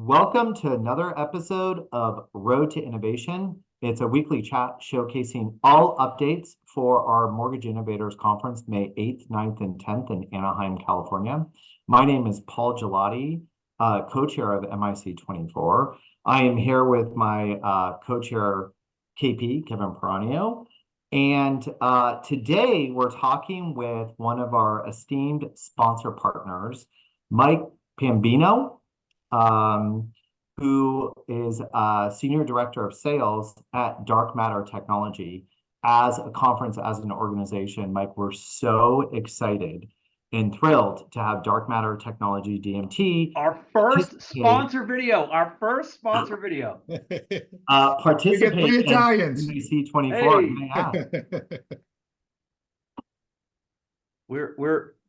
Welcome to another episode of Road to Innovation. It's a weekly chat showcasing all updates for our Mortgage Innovators Conference, May 8th, 9th, and 10th in Anaheim, California. My name is Paul Gelati, co-chair of MIC24. I am here with my co-chair, KP, Kevin Peranio. And today we're talking with one of our esteemed sponsor partners, Mike Pambino, who is Senior Director of Sales at Dark Matter Technology. As a conference, as an organization, Mike, we're so excited and thrilled to have Dark Matter Technology, DMT. Our first sponsor video. Participate we get 3 Italians. In MIC24. Hey.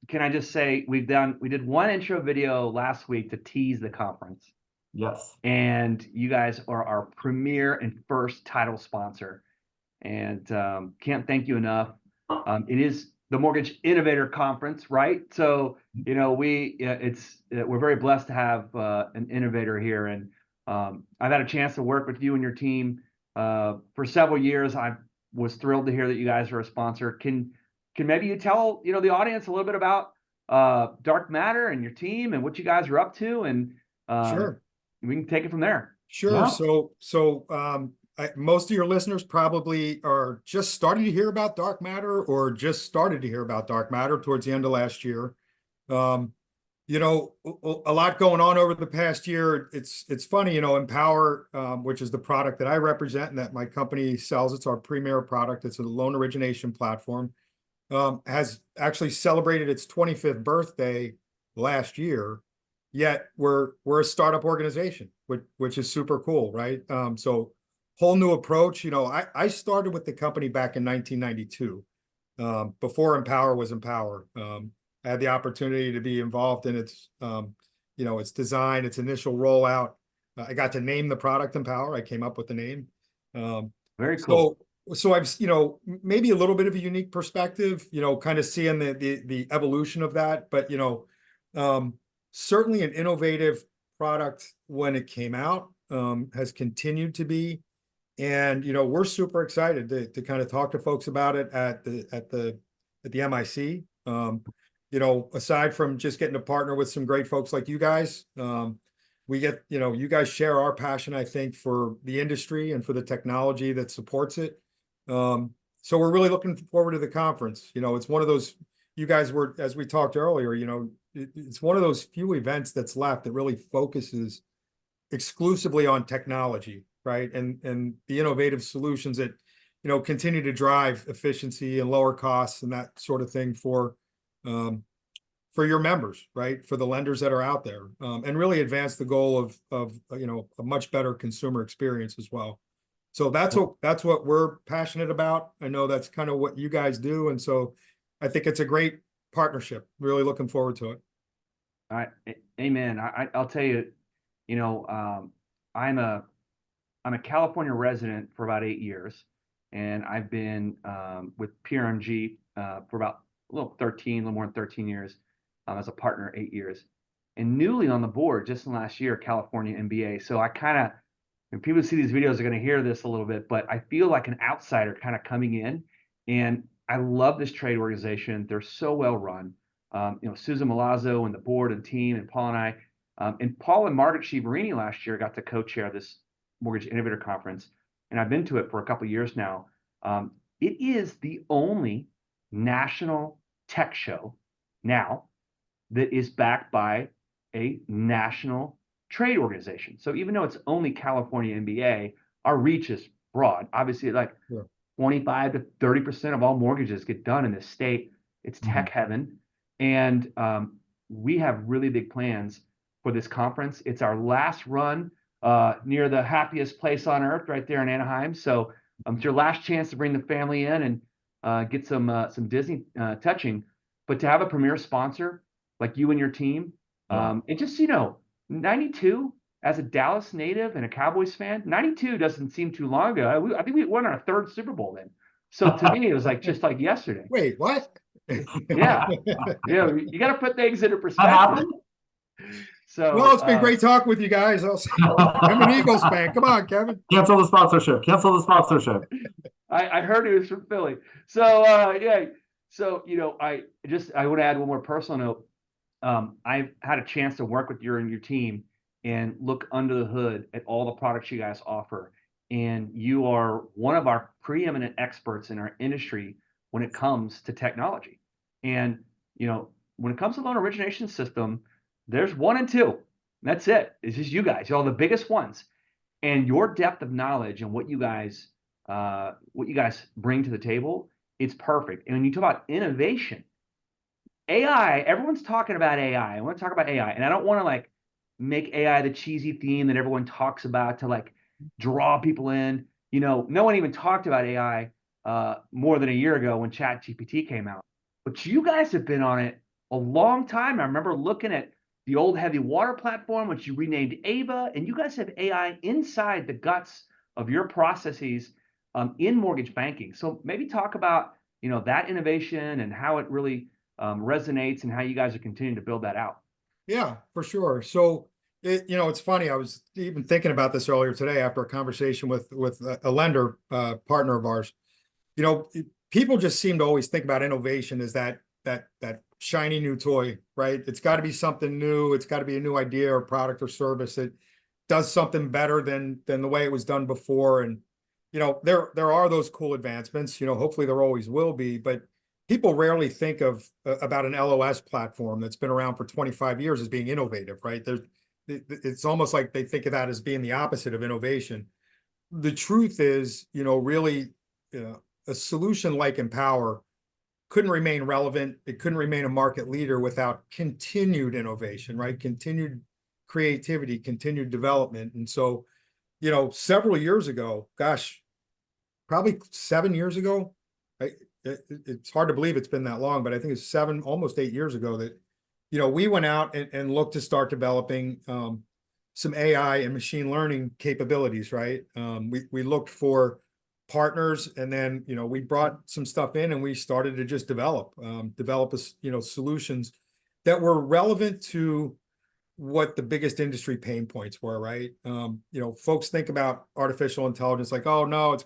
Can I just say we did one intro video last week to tease the conference. Yes. And you guys are our premier and first title sponsor. And can't thank you enough. It is the Mortgage Innovator Conference, right? So, you know, we're very blessed to have an innovator here. And I've had a chance to work with you and your team for several years. I was thrilled to hear that you guys are a sponsor. Can maybe you tell, the audience a little bit about Dark Matter and your team and what you guys are up to, and Sure, we can take it from there. sure. Yeah. So most of your listeners probably are just starting to hear about Dark Matter, or just started to hear about Dark Matter towards the end of last year. A lot going on over the past year. It's funny, Empower, which is the product that I represent and that my company sells. It's our premier product. It's a loan origination platform. Has actually celebrated its 25th birthday last year, yet we're a startup organization, which is super cool, right? So whole new approach. I started with the company back in 1992, before Empower was Empower. I had the opportunity to be involved in its, its design, its initial rollout. I got to name the product Empower. I came up with the name. Very cool. So I've, maybe a little bit of a unique perspective, kind of seeing the evolution of that, but, certainly an innovative product when it came out, has continued to be. And, we're super excited to kind of talk to folks about it at the MIC. Aside from just getting to partner with some great folks like you guys, we get, you guys share our passion, I think, for the industry and for the technology that supports it. So we're really looking forward to the conference. It's one of those, you guys were, as we talked earlier, it's one of those few events that's left that really focuses exclusively on technology, right? And the innovative solutions that, continue to drive efficiency and lower costs and that sort of thing for your members, right? For the lenders that are out there, and really advance the goal of a much better consumer experience as well. So that's what we're passionate about. I know that's kind of what you guys do. And so I think it's a great partnership. Really looking forward to it. All right. Amen. I'll tell you, I'm a California resident for about 8 years, and I've been with PRMG for about a little more than 13 years, as a partner, 8 years, and newly on the board just in the last year, California MBA. So I kind of, when people see these videos, are going to hear this a little bit, but I feel like an outsider kind of coming in, and I love this trade organization. They're so well run. Susan Milazzo and the board and team, and Paul and I, and Paul and Margaret Shiverini last year got to co-chair this Mortgage Innovator Conference, and I've been to it for a couple of years now. It is the only national tech show now that is backed by a national trade organization. So even though it's only California MBA, our reach is broad. Obviously, 25 to 30% of all mortgages get done in this state. It's tech heaven. And we have really big plans for this conference. It's our last run near the happiest place on earth, right there in Anaheim. So it's your last chance to bring the family in and get some Disney touching. But to have a premier sponsor like you and your team, it just, 92, as a Dallas native and a Cowboys fan, 92 doesn't seem too long ago. I think we won our 3rd Super Bowl then. So to me, it was just like yesterday. Wait, what? Yeah. You got to put things into perspective. Well, So, it's been great talking with you guys. I'm an Eagles fan. Come on, Kevin. Cancel the sponsorship. Cancel the sponsorship. I heard he was from Philly. So, yeah. So, I want to add one more personal note. I've had a chance to work with you and your team and look under the hood at all the products you guys offer. And you are one of our preeminent experts in our industry when it comes to technology. And, when it comes to loan origination system, there's one and two. That's it. It's just you guys. You're all the biggest ones. And your depth of knowledge and what you guys bring to the table, it's perfect. And when you talk about innovation, AI, everyone's talking about AI. I want to talk about AI, and I don't want to like make AI the cheesy theme that everyone talks about to like draw people in. No one even talked about AI more than a year ago when ChatGPT came out. But you guys have been on it a long time. I remember looking at the old heavy water platform, which you renamed Ava, and you guys have AI inside the guts of your processes in mortgage banking. So maybe talk about that innovation and how it really resonates and how you guys are continuing to build that out. Yeah, for sure. So it's funny. I was even thinking about this earlier today after a conversation with a lender partner of ours. People just seem to always think about innovation as that shiny new toy, right? It's got to be something new. It's got to be a new idea or product or service that does something better than the way it was done before. And there are those cool advancements. Hopefully there always will be, but people rarely think about an LOS platform that's been around for 25 years as being innovative, right? It's almost like they think of that as being the opposite of innovation. The truth is, really, a solution like Empower couldn't remain relevant. It couldn't remain a market leader without continued innovation, right? Continued creativity, continued development. And so, several years ago, gosh, probably 7 years ago, it's hard to believe it's been that long, but I think it's almost 8 years ago that, we went out and looked to start developing some AI and machine learning capabilities, right? We looked for partners, and then, we brought some stuff in and we started to just develop solutions that were relevant to what the biggest industry pain points were, right? Folks think about artificial intelligence like, oh no,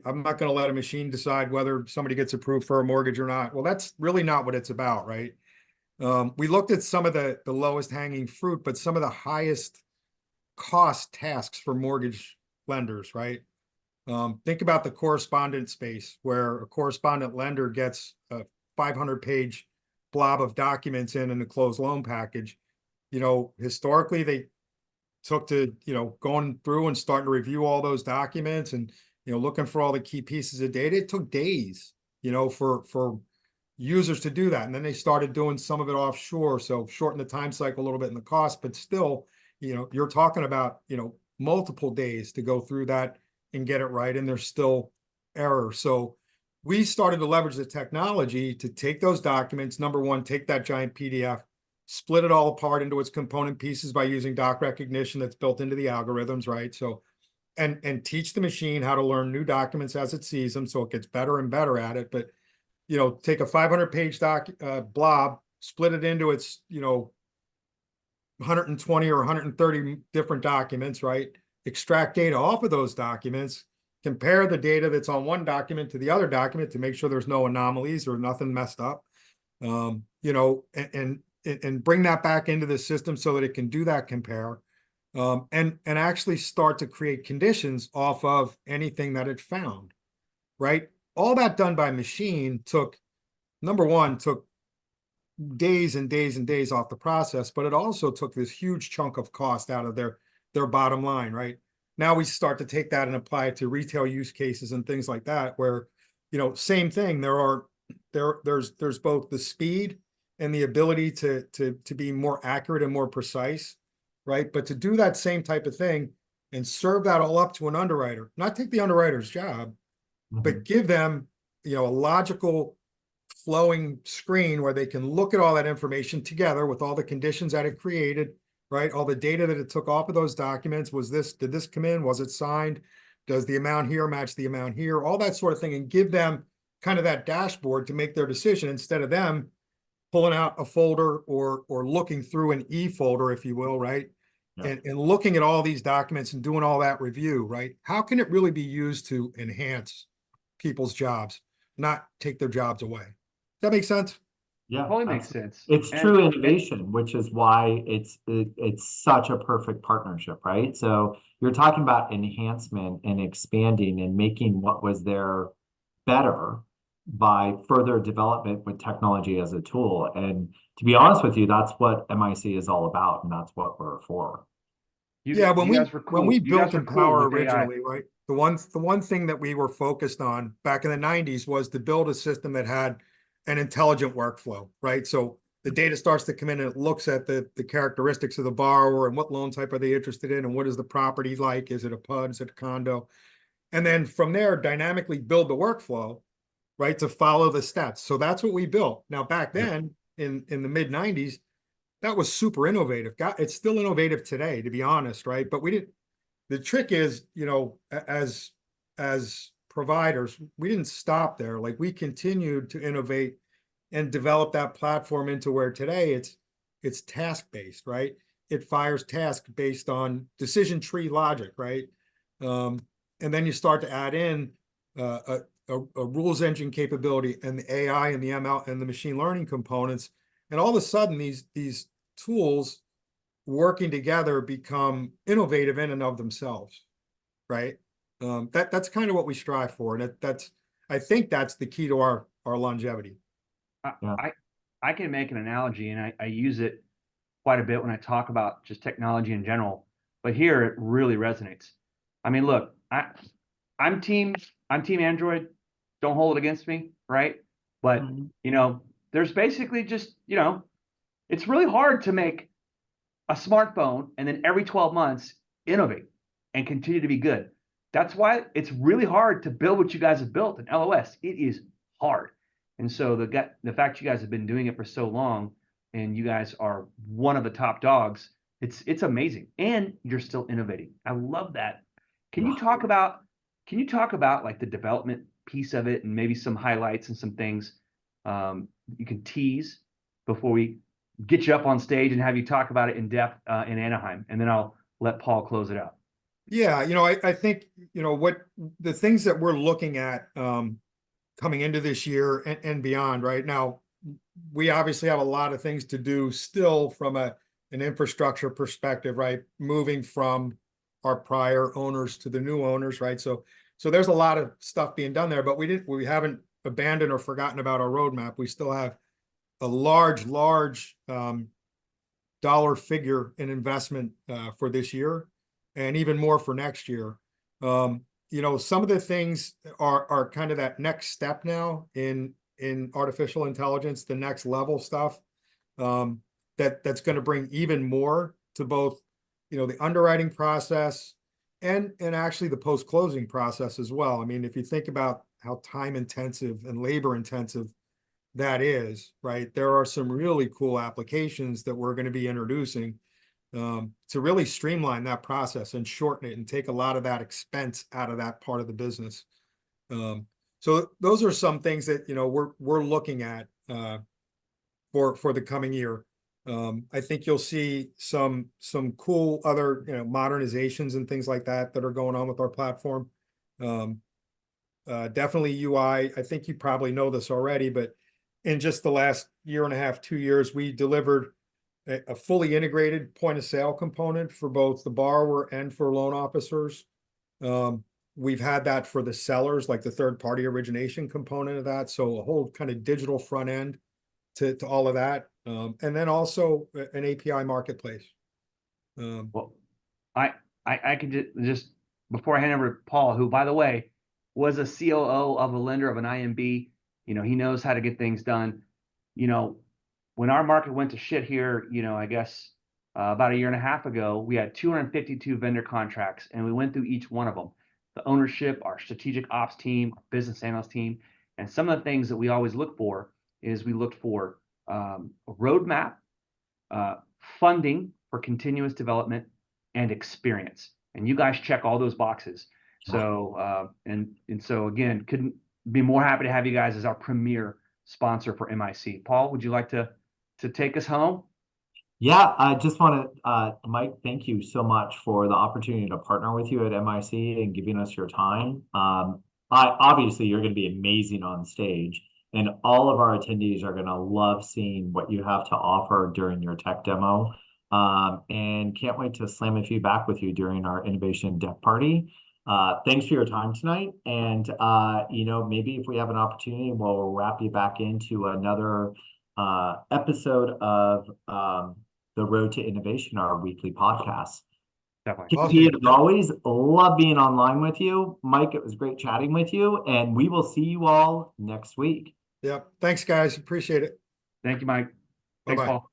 I'm not going to let a machine decide whether somebody gets approved for a mortgage or not. Well, that's really not what it's about, right? We looked at some of the lowest hanging fruit, but some of the highest cost tasks for mortgage lenders, right? Think about the correspondent space where a correspondent lender gets a 500-page blob of documents in a closed loan package. Historically, they took to, going through and starting to review all those documents and, looking for all the key pieces of data. It took days, for users to do that. And then they started doing some of it offshore. So shorten the time cycle a little bit in the cost, but still, you're talking about, multiple days to go through that and get it right. And there's still error. So we started to leverage the technology to take those documents. Number one, take that giant PDF, split it all apart into its component pieces by using doc recognition that's built into the algorithms, right? So, and teach the machine how to learn new documents as it sees them, so it gets better and better at it. But, take a 500-page blob, split it into its, 120 or 130 different documents, right? Extract data off of those documents, compare the data that's on one document to the other document to make sure there's no anomalies or nothing messed up, and bring that back into the system so that it can do that compare, and actually start to create conditions off of anything that it found, right? All that done by machine took days and days and days off the process, but it also took this huge chunk of cost out of their bottom line, right? Now we start to take that and apply it to retail use cases and things like that, where, same thing. There's both the speed and the ability to be more accurate and more precise, right? But to do that same type of thing and serve that all up to an underwriter, not take the underwriter's job, but give them, a logical flowing screen where they can look at all that information together with all the conditions that it created, right? All the data that it took off of those documents. Did this come in? Was it signed? Does the amount here match the amount here? All that sort of thing, and give them kind of that dashboard to make their decision instead of them pulling out a folder or looking through an e-folder, if you will, right? Yeah. And looking at all these documents and doing all that review, right? How can it really be used to enhance people's jobs, not take their jobs away? Does that make sense? Yeah, Totally makes sense. it's And true innovation, which is why it's such a perfect partnership, right? So you're talking about enhancement and expanding and making what was there better by further development with technology as a tool. And to be honest with you, that's what MIC is all about, and that's what we're for. Yeah, you guys were when cool. we You guys built were cool Empower with AI. originally, right? The one thing that we were focused on back in the 90s was to build a system that had an intelligent workflow, right? So the data starts to come in and it looks at the characteristics of the borrower and what loan type are they interested in and what is the property like? Is it a PUD? Is it a condo? And then from there, dynamically build the workflow, right, to follow the steps. So that's what we built. Now back then in the mid 90s, that was super innovative. It's still innovative today, to be honest, right? But we didn't. The trick is, as providers, we didn't stop there. Like we continued to innovate and develop that platform into where today it's task based, right? It fires task based on decision tree logic, right? Um, and then you start to add in a rules engine capability and the AI and the ML and the machine learning components, and all of a sudden these tools working together become innovative in and of themselves, right? That's kind of what we strive for, and that's I think that's the key to our longevity. Yeah. I can make an analogy, and I use it quite a bit when I talk about just technology in general. But here it really resonates. I mean, look, I'm team Android. Don't hold it against me, right? But there's basically just it's really hard to make a smartphone and then every 12 months innovate and continue to be good. That's why it's really hard to build what you guys have built in LOS. It is hard. And so the fact you guys have been doing it for so long and you guys are one of the top dogs, it's amazing. And you're still innovating. I love that. Can you talk about like the development piece of it and maybe some highlights and some things you can tease before we get you up on stage and have you talk about it in depth in Anaheim, and then I'll let Paul close it out. Yeah, I think what the things that we're looking at coming into this year and beyond. Right now, we obviously have a lot of things to do still from an infrastructure perspective, right? Moving from our prior owners to the new owners, right? So there's a lot of stuff being done there, but we haven't abandoned or forgotten about our roadmap. We still have a large dollar figure in investment for this year, and even more for next year. Some of the things are kind of that next step now in artificial intelligence, the next level stuff that's going to bring even more to both the underwriting process and actually the post-closing process as well. I mean, if you think about how time intensive and labor intensive that is, right, there are some really cool applications that we're going to be introducing to really streamline that process and shorten it and take a lot of that expense out of that part of the business. So those are some things that we're looking at for the coming year. I think you'll see some cool other modernizations and things like that are going on with our platform. Definitely UI. I think you probably know this already, but in just the last year and a half, 2 years, we delivered a fully integrated point of sale component for both the borrower and for loan officers. We've had that for the sellers, like the third party origination component of that. So a whole kind of digital front end to all of that. And then also an API marketplace. Well, I could just before I hand over to Paul, who by the way was a COO of a lender of an IMB. He knows how to get things done. When our market went to shit here, I guess about a year and a half ago, we had 252 vendor contracts, and we went through each one of them. The ownership, our strategic ops team, our business analyst team, and some of the things that we always look for is we looked for a roadmap, funding for continuous development, and experience. And you guys check all those boxes. So and so again, couldn't be more happy to have you guys as our premier sponsor for MIC. Paul, would you like to take us home? Yeah, I just want to, Mike, thank you so much for the opportunity to partner with you at MIC and giving us your time. Obviously you're going to be amazing on stage, and all of our attendees are going to love seeing what you have to offer during your tech demo. And can't wait to slam a few back with you during our innovation deck party. Thanks for your time tonight. And, maybe if we have an opportunity, we'll wrap you back into another episode of the Road to Innovation, our weekly podcast. Definitely. KP, as always, love being online with you. Mike, it was great chatting with you, and we will see you all next week. Yep. Thanks, guys. Appreciate it. Thank you, Mike. Thanks, Bye-bye. Paul.